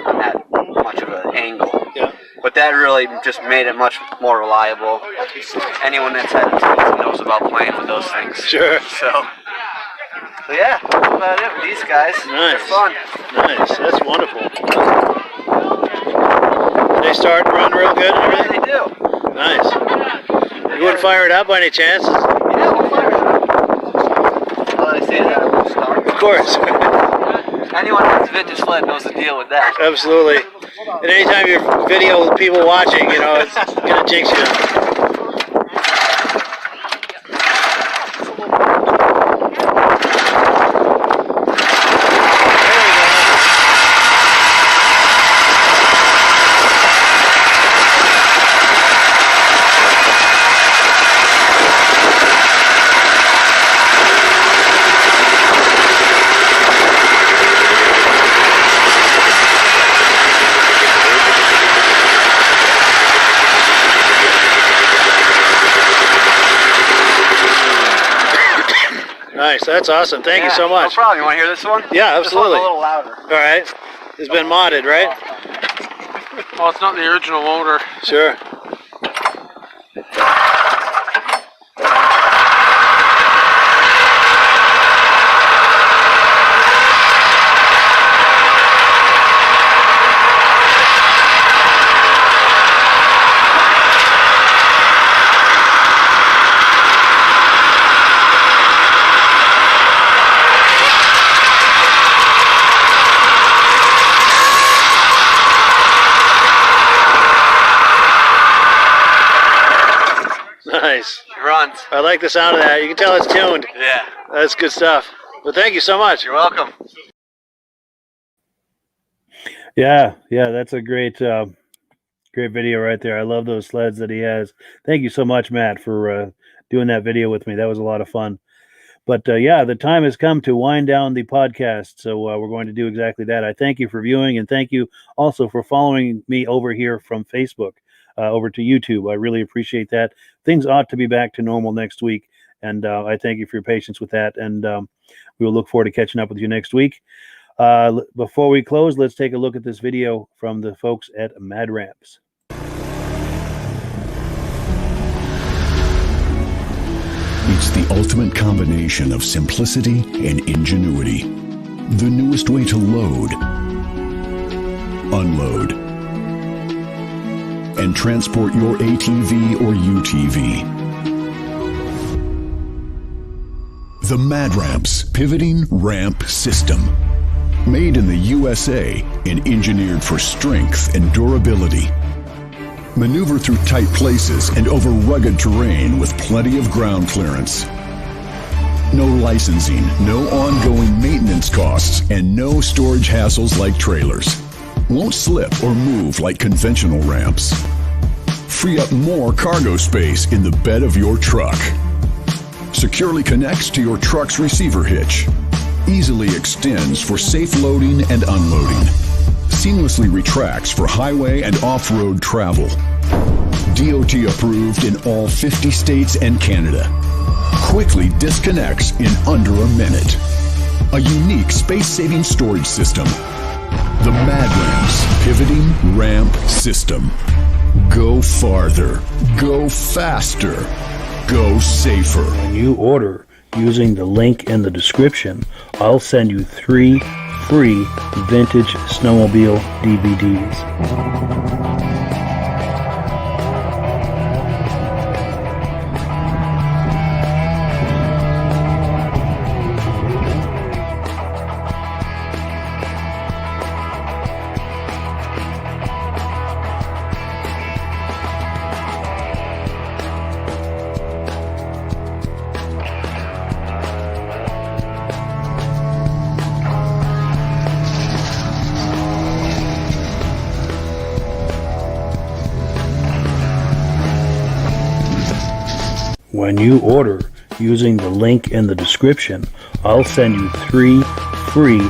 Speaker 8: on that much of an angle.
Speaker 1: Yeah.
Speaker 8: But that really just made it much more reliable. Anyone that's had a tilt knows about playing with those things.
Speaker 1: Sure.
Speaker 8: So yeah, that's about it with these guys.
Speaker 1: Nice.
Speaker 8: They're fun.
Speaker 1: Nice. That's wonderful. They start and run real good and
Speaker 8: Yeah,
Speaker 1: everything?
Speaker 8: they do.
Speaker 1: Nice. You wouldn't fire it up by any chance?
Speaker 8: Yeah, we'll fire it up. Well, I say that, I won't start.
Speaker 1: Of course.
Speaker 8: Anyone that's vintage sled knows the deal with that.
Speaker 1: Absolutely. And anytime you're video with people watching, you know, it's gonna jinx you. Nice, that's awesome. Thank you so much.
Speaker 8: No problem. You want to hear this one?
Speaker 1: Yeah, absolutely.
Speaker 8: This one's a little louder.
Speaker 1: All right. It's been modded, right?
Speaker 9: Well, it's not the original motor.
Speaker 1: Sure. Nice.
Speaker 8: It runs.
Speaker 1: I like the sound of that. You can tell it's tuned.
Speaker 8: Yeah.
Speaker 1: That's good stuff. Well, thank you so much.
Speaker 8: You're welcome.
Speaker 1: Yeah, that's a great video right there. I love those sleds that he has. Thank you so much, Matt, for doing that video with me. That was a lot of fun. But yeah, the time has come to wind down the podcast. So we're going to do exactly that. I thank you for viewing, and thank you also for following me over here from Facebook over to YouTube. I really appreciate that. Things ought to be back to normal next week. And I thank you for your patience with that. And we will look forward to catching up with you next week. Before we close, let's take a look at this video from the folks at Mad Ramps.
Speaker 10: It's the ultimate combination of simplicity and ingenuity. The newest way to load, unload, and transport your ATV or UTV. The Mad Ramps Pivoting Ramp System. Made in the USA and engineered for strength and durability. Maneuver through tight places and over rugged terrain with plenty of ground clearance. No licensing, no ongoing maintenance costs, and no storage hassles like trailers. Won't slip or move like conventional ramps. Free up more cargo space in the bed of your truck. Securely connects to your truck's receiver hitch. Easily extends for safe loading and unloading. Seamlessly retracts for highway and off-road travel. DOT approved in all 50 states and Canada. Quickly disconnects in under a minute. A unique space-saving storage system. The Mad Ramps Pivoting Ramp System. Go farther. Go faster. Go safer.
Speaker 1: When you order using the link in the description, I'll send you 3 free Vintage Snowmobile DVDs. When you order using the link in the description, I'll send you 3 free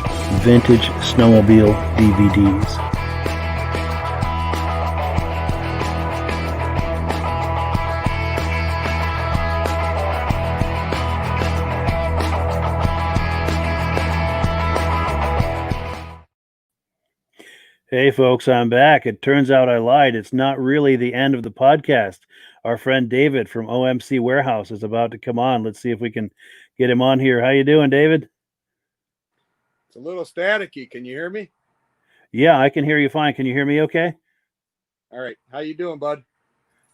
Speaker 1: Vintage Snowmobile DVDs. Hey, folks, I'm back. It turns out I lied. It's not really the end of the podcast. Our friend David from OMC Warehouse is about to come on. Let's see if we can get him on here. How you doing, David?
Speaker 11: It's a little staticky. Can you hear me?
Speaker 1: Yeah, I can hear you fine. Can you hear me okay?
Speaker 11: All right. How you doing, bud?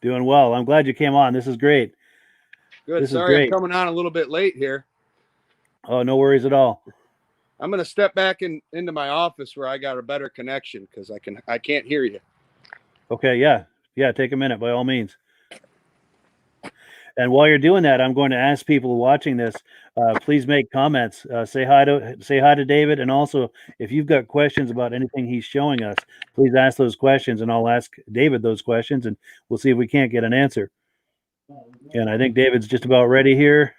Speaker 1: Doing well. I'm glad you came on. This is great.
Speaker 11: Good.
Speaker 1: This is
Speaker 11: Sorry,
Speaker 1: great.
Speaker 11: I'm coming on a little bit late here.
Speaker 1: Oh, no worries at all.
Speaker 11: I'm gonna step back into my office where I got a better connection because I can't hear you.
Speaker 1: Okay, yeah. Take a minute by all means. And while you're doing that, I'm going to ask people watching this, please make comments. Say hi to David, and also if you've got questions about anything he's showing us, please ask those questions, and I'll ask David those questions, and we'll see if we can't get an answer. And I think David's just about ready here.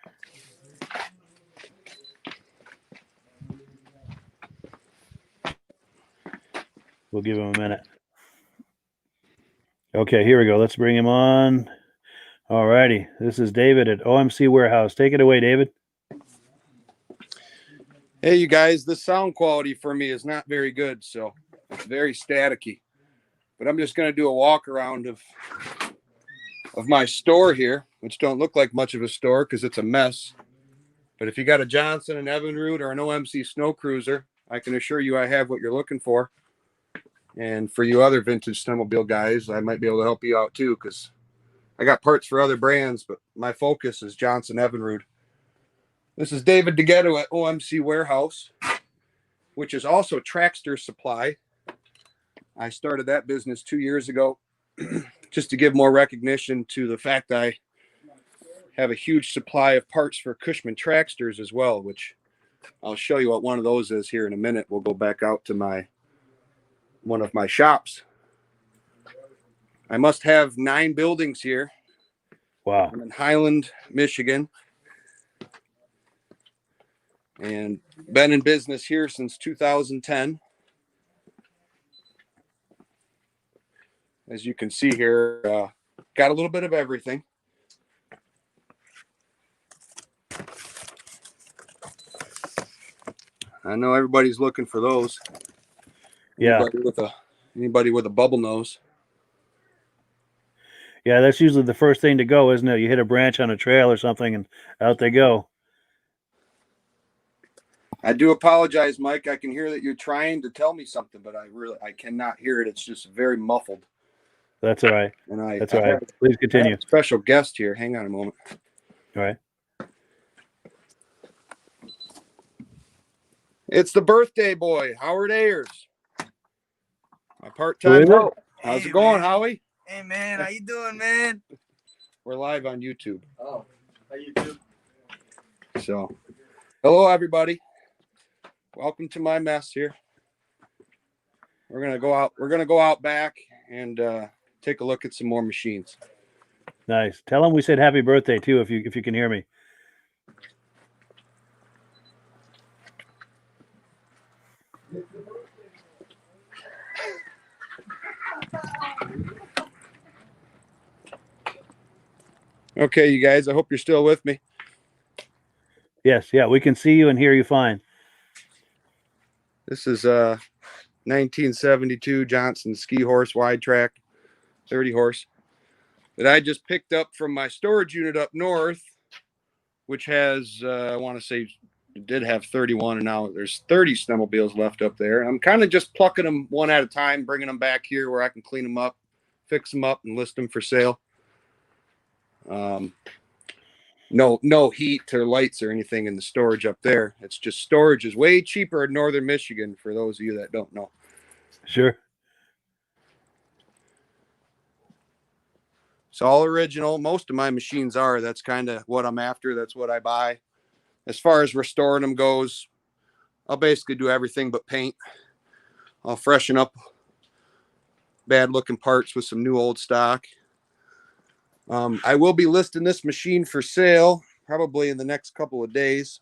Speaker 1: We'll give him a minute. Okay, here we go. Let's bring him on. All righty. This is David at OMC Warehouse. Take it away, David.
Speaker 11: Hey, you guys. The sound quality for me is not very good, so it's very staticky. But I'm just gonna do a walk around of my store here, which don't look like much of a store because it's a mess. But if you got a Johnson, an Evinrude, or an OMC Snow Cruiser, I can assure you I have what you're looking for. And for you other vintage snowmobile guys, I might be able to help you out too, because I got parts for other brands, but my focus is Johnson Evinrude. This is David DeGhetto at OMC Warehouse, which is also Trackster Supply. I started that business 2 years ago just to give more recognition to the fact I have a huge supply of parts for Cushman Tracksters as well, which I'll show you what one of those is here in a minute. We'll go back out to one of my shops. I must have 9 buildings here.
Speaker 1: Wow.
Speaker 11: I'm in Highland, Michigan, and been in business here since 2010. As you can see here, got a little bit of everything. I know everybody's looking for those.
Speaker 1: Yeah.
Speaker 11: Anybody with a bubble nose.
Speaker 1: Yeah, that's usually the first thing to go, isn't it? You hit a branch on a trail or something, and out they go.
Speaker 11: I do apologize, Mike. I can hear that you're trying to tell me something, but I cannot hear it. It's just very muffled.
Speaker 1: That's all right. That's all right. Please continue.
Speaker 11: I have a special guest here. Hang on a moment.
Speaker 1: All right.
Speaker 11: It's the birthday boy, Howard Ayers. My part-time host. How's it going, Howie?
Speaker 12: Hey, man. How you doing, man?
Speaker 11: We're live on YouTube.
Speaker 12: Oh, how you doing?
Speaker 11: So, hello, everybody. Welcome to my mess here. We're gonna go out back and take a look at some more machines.
Speaker 1: Nice. Tell him we said happy birthday too, if you can hear me.
Speaker 11: Okay, you guys. I hope you're still with me.
Speaker 1: Yes. Yeah, we can see you and hear you fine.
Speaker 11: This is 1972 Johnson ski horse wide track, 30 horse, that I just picked up from my storage unit up north, which has, I want to say, it did have 31, and now there's 30 snowmobiles left up there. And I'm kind of just plucking them one at a time, bringing them back here where I can clean them up, fix them up, and list them for sale. No heat or lights or anything in the storage up there. It's just storage is way cheaper in northern Michigan, for those of you that don't know.
Speaker 1: Sure.
Speaker 11: It's all original. Most of my machines are. That's kind of what I'm after. That's what I buy. As far as restoring them goes, I'll basically do everything but paint. I'll freshen up bad looking parts with some new old stock. I will be listing this machine for sale probably in the next couple of days.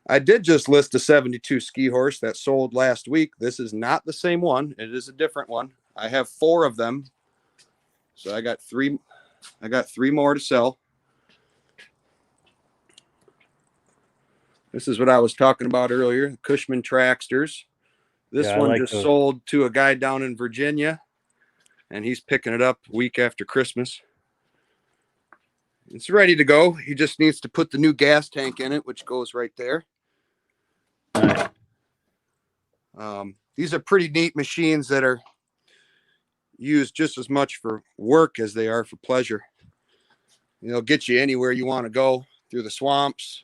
Speaker 11: I did just list a 72 ski horse that sold last week. This is not the same one. It is a different one. I have 4 of them. So I got 3 more to sell. This is what I was talking about earlier, Cushman Tracksters. This
Speaker 1: Yeah, I
Speaker 11: one
Speaker 1: like
Speaker 11: just
Speaker 1: those.
Speaker 11: sold to a guy down in Virginia, and he's picking it up week after Christmas. It's ready to go. He just needs to put the new gas tank in it, which goes right there.
Speaker 1: Nice.
Speaker 11: These are pretty neat machines that are used just as much for work as they are for pleasure. They'll get you anywhere you want to go, through the swamps,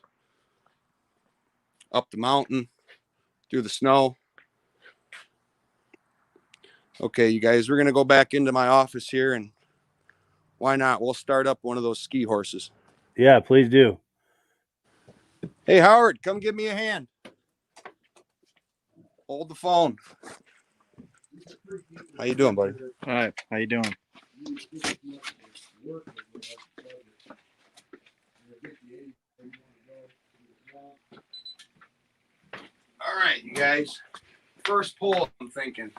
Speaker 11: up the mountain, through the snow. Okay, you guys, we're going to go back into my office here, and why not? We'll start up one of those ski horses.
Speaker 1: Yeah, please do.
Speaker 11: Hey, Howard, come give me a hand. Hold the phone. How you doing, buddy?
Speaker 13: All right. How you doing?
Speaker 11: All right, you guys. First pull, I'm thinking.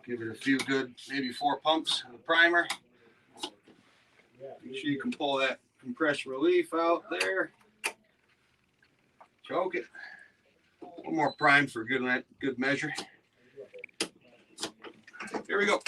Speaker 11: Give it a few good, maybe 4 pumps of the primer. Make sure you can pull that compression relief out there. Choke it. One more prime for good measure. Here we go.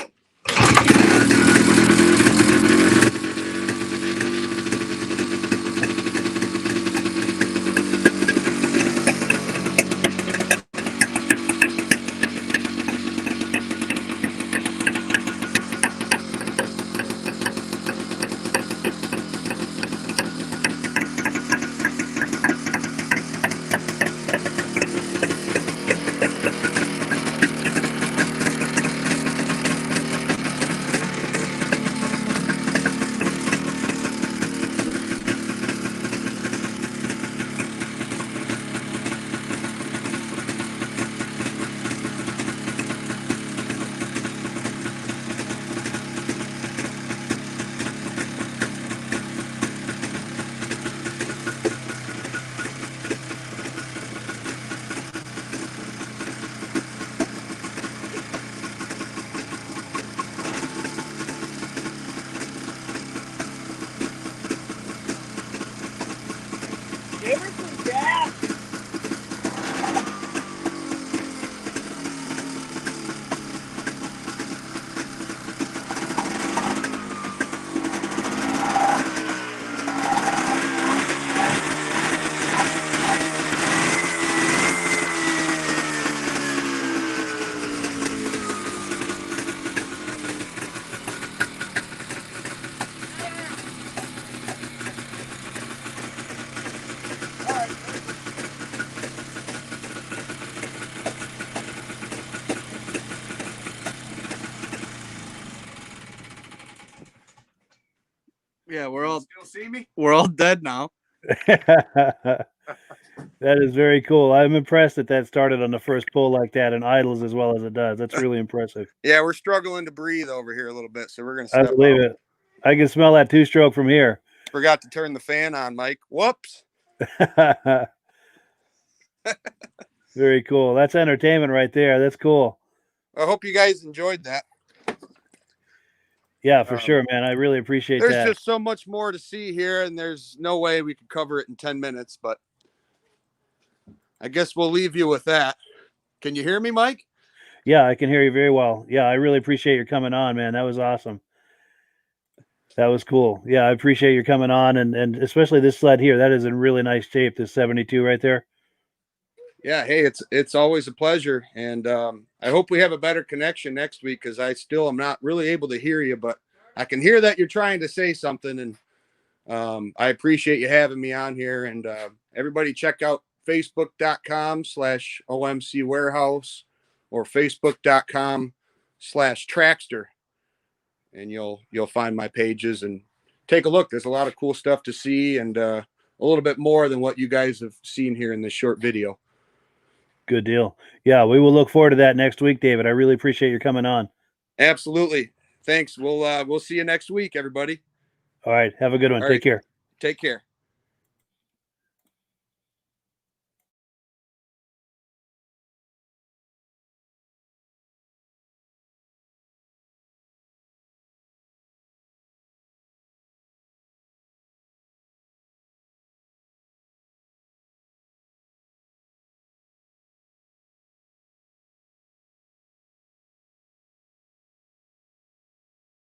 Speaker 13: Yeah, we're all
Speaker 11: Still see me?
Speaker 13: we're all dead now.
Speaker 1: That is very cool. I'm impressed that started on the first pull like that and idles as well as it does. That's really impressive.
Speaker 11: Yeah, we're struggling to breathe over here a little bit, so we're going to
Speaker 1: I
Speaker 11: step
Speaker 1: believe
Speaker 11: out.
Speaker 1: it. I can smell that two-stroke from here.
Speaker 11: Forgot to turn the fan on, Mike. Whoops.
Speaker 1: Very cool. That's entertainment right there. That's cool.
Speaker 11: I hope you guys enjoyed that.
Speaker 1: Yeah, for sure, man. I really appreciate
Speaker 11: There's
Speaker 1: that.
Speaker 11: just so much more to see here, and there's no way we could cover it in 10 minutes, but I guess we'll leave you with that. Can you hear me, Mike?
Speaker 1: Yeah, I can hear you very well. Yeah, I really appreciate your coming on, man. That was awesome. That was cool. Yeah, I appreciate your coming on, and especially this sled here. That is in really nice shape, this 72 right there.
Speaker 11: Yeah, hey, it's always a pleasure, and I hope we have a better connection next week, because I still am not really able to hear you, but I can hear that you're trying to say something, and I appreciate you having me on here. And everybody check out facebook.com/OMC Warehouse or facebook.com/Trackster, and you'll find my pages and take a look. There's a lot of cool stuff to see, and a little bit more than what you guys have seen here in this short video.
Speaker 1: Good deal. Yeah, we will look forward to that next week, David. I really appreciate your coming on.
Speaker 11: Absolutely. Thanks. We'll see you next week, everybody.
Speaker 1: All right. Have a good one.
Speaker 11: All
Speaker 1: Take
Speaker 11: right.
Speaker 1: care.
Speaker 11: Take care.